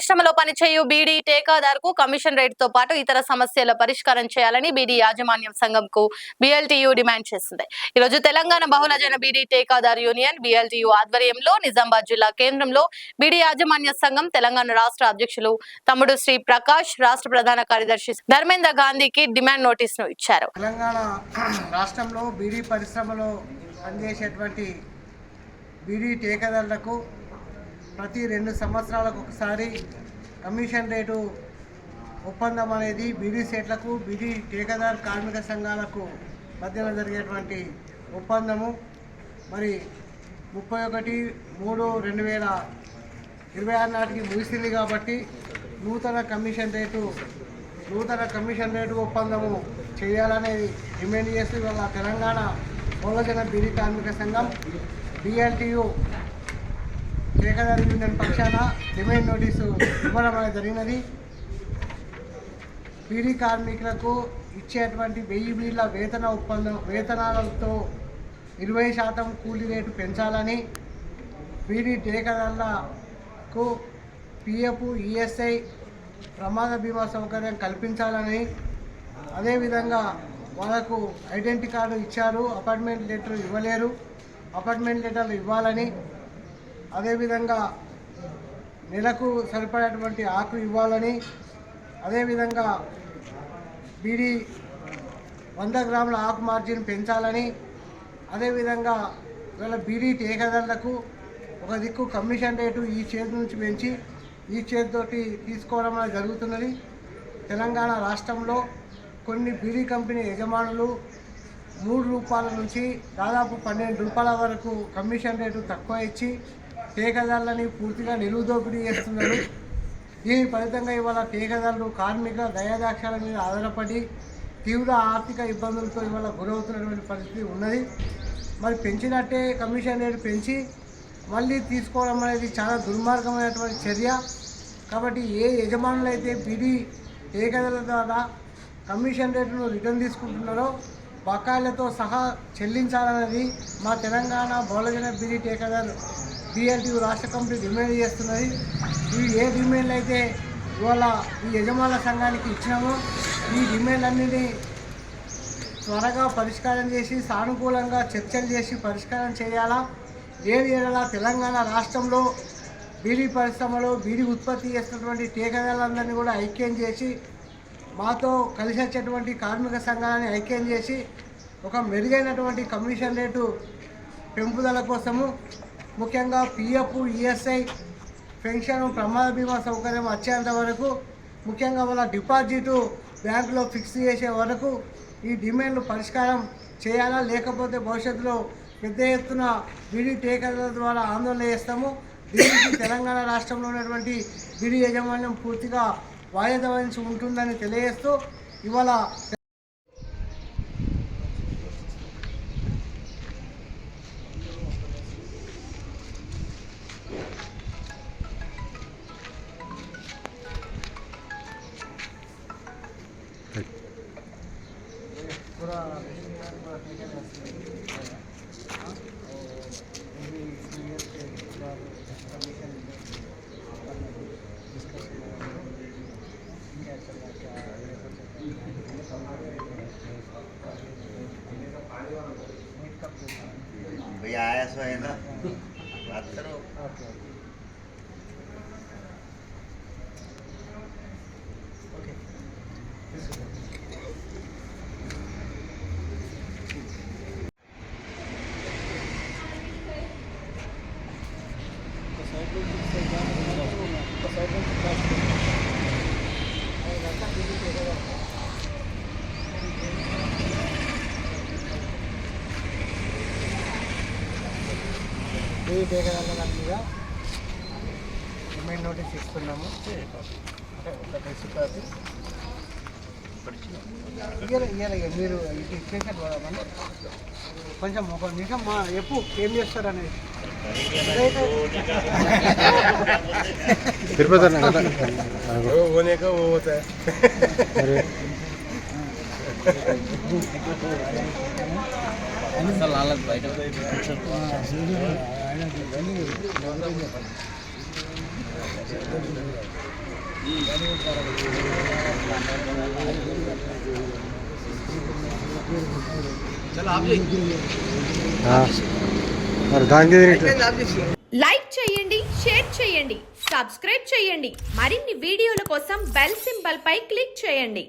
పరిశ్రమలో పనిచేయు బీడీ టేకాదారుకు కమిషన్ రేటుతో పాటు ఇతర సమస్యల పరిష్కారం చేయాలని బీడీ యాజమాన్యం సంఘంకు బీఎల్టీయూ డిమాండ్ చేసింది. ఈ రోజు తెలంగాణ బహుళజన బీడీ టేకాదారు యూనియన్ బీఎల్టీయూ ఆధ్వర్యంలో నిజామాబాద్ జిల్లా కేంద్రంలో బీడీ యాజమాన్య సంఘం తెలంగాణ రాష్ట్ర అధ్యక్షులు తమ్ముడు శ్రీ ప్రకాష్, రాష్ట్ర ప్రధాన కార్యదర్శి ధర్మేంద్ర గాంధీకి డిమాండ్ నోటీసును ఇచ్చారు. తెలంగాణ రాష్ట్రంలో బీడీ పరిశ్రమలో పనిచేసేటువంటి బీడీ టేకాదారులకు ప్రతి 2 సంవత్సరాలకు ఒకసారి కమిషన్ రేటు ఒప్పందం అనేది బీడీ సెట్లకు బీడీ టేకాదారు కార్మిక సంఘాలకు మధ్యన జరిగేటువంటి ఒప్పందము మరి 31/3/2026 నాటికి ముగిసింది. కాబట్టి నూతన కమిషన్ రేటు ఒప్పందము చేయాలనేది డిమాండ్ చేస్తూ ఇవాళ తెలంగాణ బహుళజన బీడీ కార్మిక సంఘం బీఎల్టీయూ టేకాదారు యూనియన్ పక్షాన డిమాండ్ నోటీసు ఇవ్వడం అనేది జరిగినది. బీడీ కార్మికులకు ఇచ్చేటువంటి 1000 బీడ్ల వేతనాలతో 20% కూలీ రేటు పెంచాలని, బీడీ టేకాదారులకు పిఎఫ్, ఈఎస్ఐ, ప్రమాద బీమా సౌకర్యం కల్పించాలని, అదేవిధంగా వాళ్ళకు ఐడెంటిటీ కార్డు ఇచ్చారు, అపార్ట్మెంట్ లెటర్ ఇవ్వలేరు, అపార్ట్మెంట్ లెటర్లు ఇవ్వాలని, అదేవిధంగా నెలకు సరిపడేటువంటి ఆకు ఇవ్వాలని, అదేవిధంగా బీడీ 100 గ్రాముల ఆకు మార్జిన్ పెంచాలని, అదేవిధంగా వీళ్ళ బీడీ టేకాదారులకు ఒక దిక్కు కమిషన్ రేటు ఈ చేతి నుంచి పెంచి ఈ చేతితోటి తీసుకోవడం అనేది జరుగుతున్నది. తెలంగాణ రాష్ట్రంలో కొన్ని బీడీ కంపెనీ యజమానులు ₹3 నుంచి దాదాపు ₹12 వరకు కమిషన్ రేటు తక్కువ ఇచ్చి టేకాదారులని పూర్తిగా నిలువుదోపిడీ చేస్తున్నారు. దీని ఫలితంగా ఇవాళ టేకాదారులు కార్మికుల దయాదాక్షాల మీద ఆధారపడి తీవ్ర ఆర్థిక ఇబ్బందులతో ఇవాళ గురవుతున్నటువంటి పరిస్థితి ఉన్నది. మరి పెంచినట్టే కమిషన్ రేటు పెంచి మళ్ళీ తీసుకోవడం అనేది చాలా దుర్మార్గమైనటువంటి చర్య. కాబట్టి ఏ యజమానులు అయితే బీడీ టేకాదారుల ద్వారా కమిషన్ రేటును రిటర్న్ తీసుకుంటున్నారో బకాయిలతో సహా చెల్లించాలన్నది మా తెలంగాణ బహుళజన బీడీ టేకాదారు బీఎల్టీయూ రాష్ట్ర కమిటీ డిమాండ్ చేస్తున్నది. ఇవి ఏ డిమాండ్లు అయితే ఇవాళ ఈ యజమానుల సంఘానికి ఇచ్చినామో ఈ డిమాండ్లన్నింటినీ త్వరగా పరిష్కారం చేసి సానుకూలంగా చర్చలు చేసి పరిష్కారం చేయాలా. ఏది ఏడలా తెలంగాణ రాష్ట్రంలో బీడీ పరిశ్రమలో బీడీ ఉత్పత్తి చేస్తున్నటువంటి టేకాదారులందరినీ కూడా ఐక్యం చేసి మాతో కలిసి వచ్చేటువంటి కార్మిక సంఘాలని ఐక్యం చేసి ఒక మెరుగైనటువంటి కమిషన్ రేటు పెంపుదల కోసము ముఖ్యంగా పిఎఫ్, ఈఎస్ఐ, పెన్షన్, ప్రమాద బీమా సౌకర్యం వచ్చేంత వరకు, ముఖ్యంగా వాళ్ళ డిపాజిటు బ్యాంకులో ఫిక్స్ చేసే వరకు ఈ డిమాండ్లు పరిష్కారం చేయాలా. లేకపోతే భవిష్యత్తులో పెద్ద ఎత్తున బీడీ టేకాదారుల ద్వారా ఆందోళన చేస్తాము. దీనికి తెలంగాణ రాష్ట్రంలో ఉన్నటువంటి బీడీ యాజమాన్యం పూర్తిగా వాయిదా వహించి ఉంటుందని తెలియజేస్తూ ఇవాళ भैया आया सो है ना बात करो. బీడీ టేకాదారుల మీద డిమాండ్ నోటీస్ ఇస్తున్నాము. ఒక డ్రెస్ కాపీ మీరు ఇది ఇచ్చేసారు కదా, కొంచెం ఒక నిమిషం మా ఎప్పుడు ఏం చేస్తారు అనేది బయట లైక్ చేయండి, షేర్ చేయండి, సబ్స్క్రైబ్ చేయండి. మరిన్ని వీడియోల కోసం బెల్ సింబల్ పై క్లిక్ చేయండి.